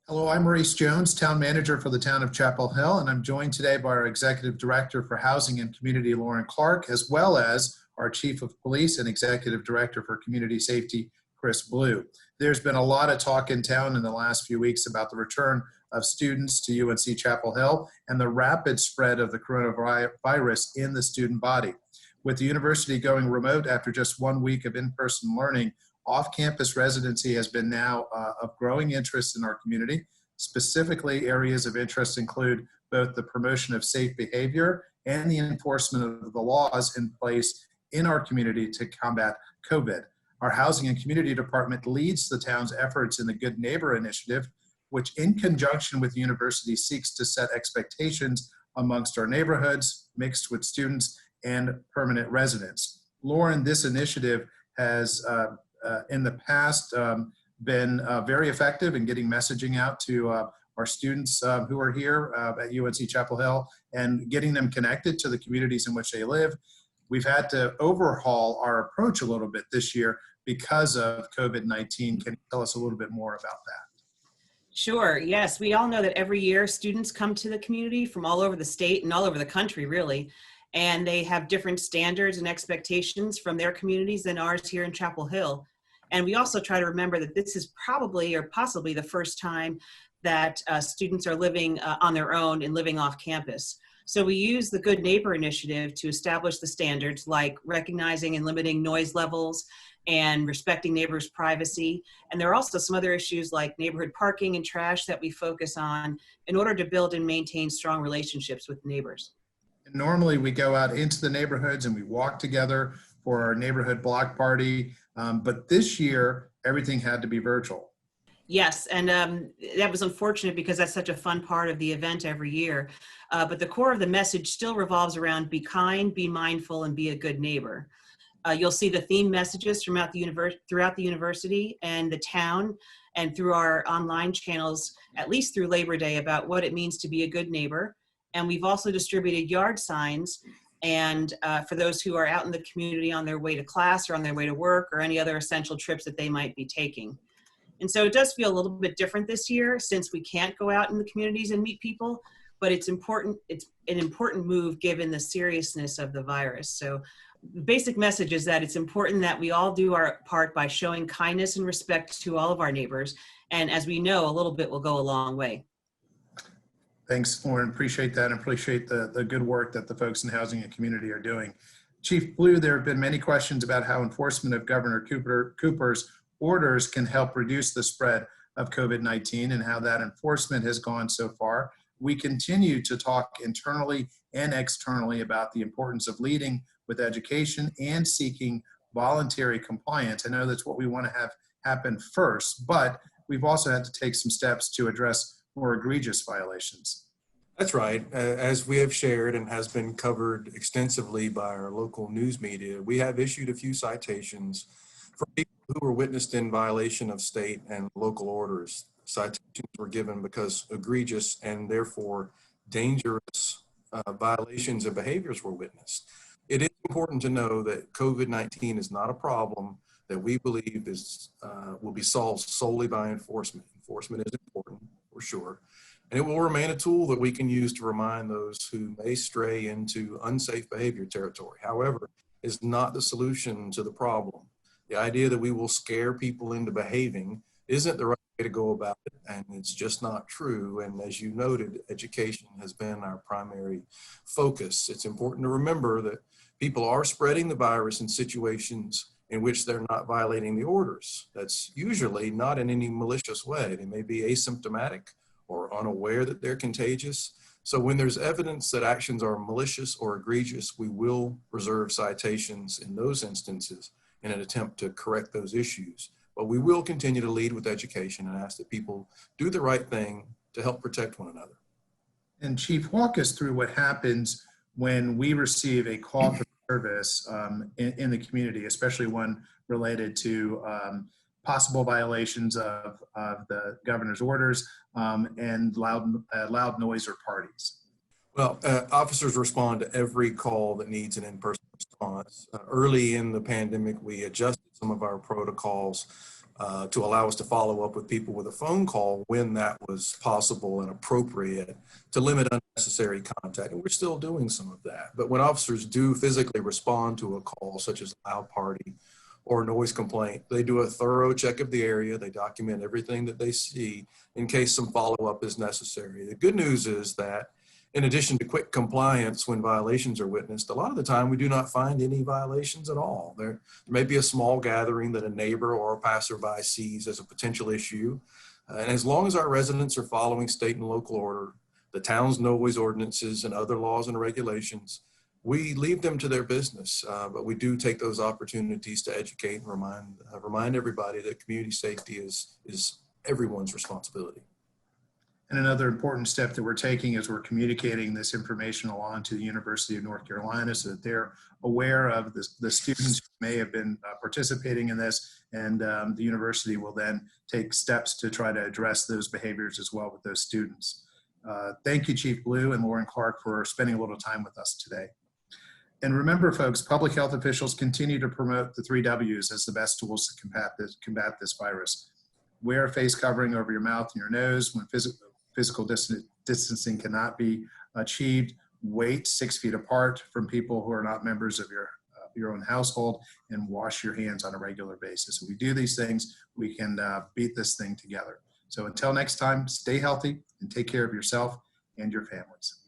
Hello, I'm Maurice Jones, Town Manager for the Town of Chapel Hill, and I'm joined today by our Executive Director for Housing and Community, Loryn Clark, as well as our Chief of Police and Executive Director for Community Safety, Chris Blue. There's been a lot of talk in town in the last few weeks about the return of students to UNC Chapel Hill and the rapid spread of the coronavirus in the student body. With the university going remote after just 1 week of in-person learning, off-campus residency has been now of growing interest in our community. Specifically, areas of interest include both the promotion of safe behavior and the enforcement of the laws in place in our community to combat COVID. Our Housing and Community Department leads the town's efforts in the Good Neighbor Initiative, which in conjunction with the university seeks to set expectations amongst our neighborhoods, mixed with students and permanent residents. Loryn, this initiative has in the past been very effective in getting messaging out to our students who are here at UNC Chapel Hill and getting them connected to the communities in which they live. We've had to overhaul our approach a little bit this year because of COVID-19. Can you tell us a little bit more about that? Sure. Yes. We all know that every year students come to the community from all over the state and all over the country, really. And they have different standards and expectations from their communities than ours here in Chapel Hill. And we also try to remember that this is probably or possibly the first time that students are living on their own and living off campus. So we use the Good Neighbor Initiative to establish the standards like recognizing and limiting noise levels and respecting neighbors' privacy. And there are also some other issues like neighborhood parking and trash that we focus on in order to build and maintain strong relationships with neighbors. Normally we go out into the neighborhoods and we walk together for our neighborhood block party, but this year everything had to be virtual. Yes, and that was unfortunate because that's such a fun part of the event every year. But the core of the message still revolves around be kind, be mindful, and be a good neighbor. You'll see the theme messages throughout the university and the town and through our online channels, at least through Labor Day, about what it means to be a good neighbor. And we've also distributed yard signs and for those who are out in the community on their way to class or on their way to work or any other essential trips that they might be taking. And so it does feel a little bit different this year since we can't go out in the communities and meet people, but it's important. It's an important move given the seriousness of the virus. So the basic message is that it's important that we all do our part by showing kindness and respect to all of our neighbors. And as we know, a little bit will go a long way. Thanks, Loryn. Appreciate that and appreciate the good work that the folks in housing and community are doing. Chief Blue, there have been many questions about how enforcement of Governor Cooper's orders can help reduce the spread of COVID-19 and how that enforcement has gone so far. We continue to talk internally and externally about the importance of leading with education and seeking voluntary compliance. I know that's what we want to have happen first, but we've also had to take some steps to address more egregious violations. That's right. As we have shared and has been covered extensively by our local news media, we have issued a few citations for people who were witnessed in violation of state and local orders. Citations were given because egregious and therefore dangerous violations and behaviors were witnessed. It is important to know that COVID-19 is not a problem that we believe will be solved solely by enforcement. Enforcement is important, for sure. And it will remain a tool that we can use to remind those who may stray into unsafe behavior territory. However, it's not the solution to the problem. The idea that we will scare people into behaving isn't the right way to go about it, and it's just not true. And as you noted, education has been our primary focus. It's important to remember that people are spreading the virus in situations in which they're not violating the orders. That's usually not in any malicious way. They may be asymptomatic or unaware that they're contagious. So when there's evidence that actions are malicious or egregious, we will reserve citations in those instances in an attempt to correct those issues. But we will continue to lead with education and ask that people do the right thing to help protect one another. And Chief, walk us through what happens when we receive a call for service in the community, especially one related to possible violations of the governor's orders and loud noise or parties. Well, officers respond to every call that needs an in-person response. Early in the pandemic, we adjusted some of our protocols to allow us to follow up with people with a phone call when that was possible and appropriate to limit unnecessary contact. And we're still doing some of that. But when officers do physically respond to a call, such as a loud party or noise complaint, they do a thorough check of the area. They document everything that they see in case some follow-up is necessary. The good news is that in addition to quick compliance when violations are witnessed, a lot of the time we do not find any violations at all. There may be a small gathering that a neighbor or a passerby sees as a potential issue. And as long as our residents are following state and local order, the town's noise ordinances and other laws and regulations, we leave them to their business. But we do take those opportunities to educate and remind everybody that community safety is everyone's responsibility. And another important step that we're taking is we're communicating this information along to the University of North Carolina so that they're aware of the students who may have been participating in this, and the university will then take steps to try to address those behaviors as well with those students. Thank you, Chief Blue and Loryn Clark, for spending a little time with us today. And remember, folks, public health officials continue to promote the 3 W's as the best tools to combat this virus. Wear a face covering over your mouth and your nose when physical distancing cannot be achieved. Wait 6 feet apart from people who are not members of your own household, and wash your hands on a regular basis. If we do these things, we can beat this thing together. So until next time, stay healthy and take care of yourself and your families.